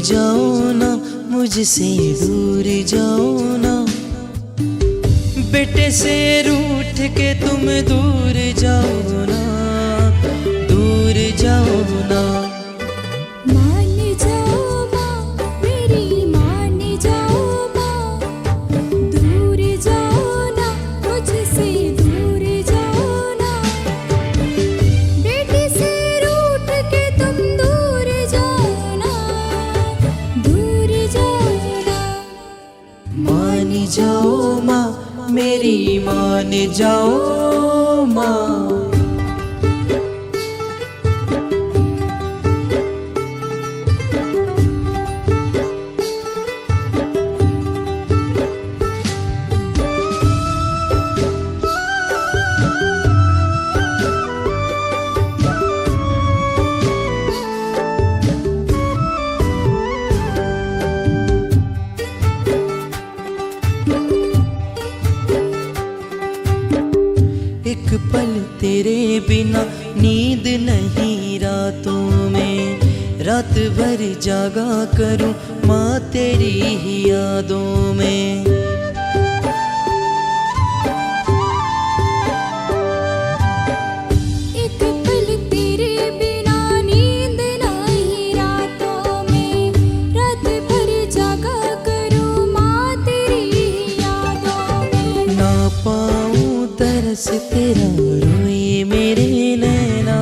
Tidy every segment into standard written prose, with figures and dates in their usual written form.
जाओ ना, मुझसे दूर जाओ ना। बेटे से रूठ के तुम दूर जाओ ना, दूर जाओ ना। मान जाओ माँ मेरी, मान जाओ माँ, दूर जाओ ना, मुझसे दूर जाओ ना। बेटे से रूठ के तुम दूर जाओ ना, दूर जाओ ना। मान जाओ माँ मेरी, मान जाओ माँ। एक पल तेरे बिना नींद नहीं रातों में, रात भर जागा करूं माँ तेरी ही यादों में। एक पल तेरे बिना नींद नहीं रातों में, रात भर जागा करूं माँ तेरी यादों में। ना पाऊं तरस तेरा रोए मेरे नैना,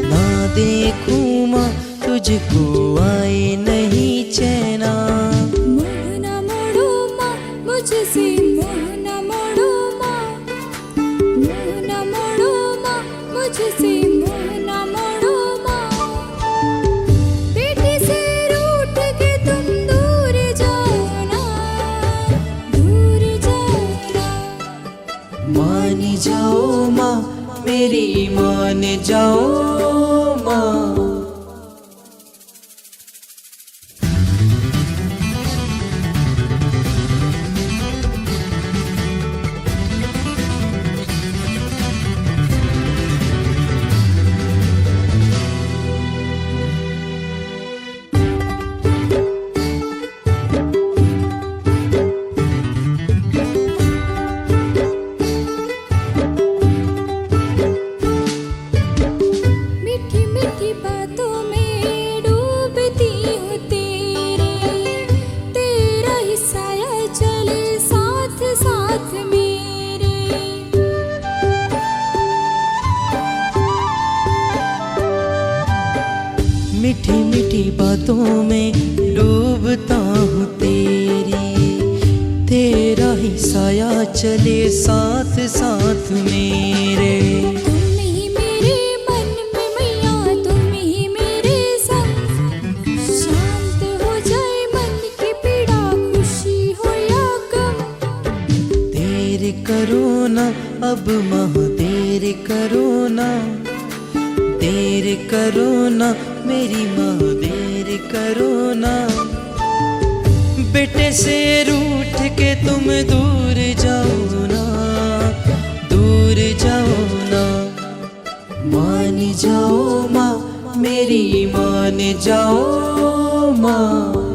ना देखूं माँ तुझको आए नहीं चैना। मुँह न मोड़ो माँ मुझसे, मुँह न मोड़ो माँ, मुँह न मोड़ो माँ मुझसे, मुँह न मोड़ो माँ। बेटे से रूठ के तुम दूर जाओ ना, दूर जाओ ना। मान जाओ माँ मेरी, मान जाओ माँ। मीठी मीठी बातों में डूबती हूँ तेरे, तेरा ही साया चले साथ साथ मेरे। मीठी मीठी बातों में डूबता हूँ तेरी, तेरा ही साया चले साथ साथ मेरे। तुम ही मेरे मन में मैया, तुम ही मेरे संग, शांत हो जाए मन की पीड़ा, खुशी हो या गम। देर करो ना अब माँ, देर करो ना, देर करो ना मेरी माँ, देर करो ना। बेटे से रूठ के तुम दूर जाओ ना, दूर जाओ ना। मान जाओ माँ मेरी, मान जाओ माँ।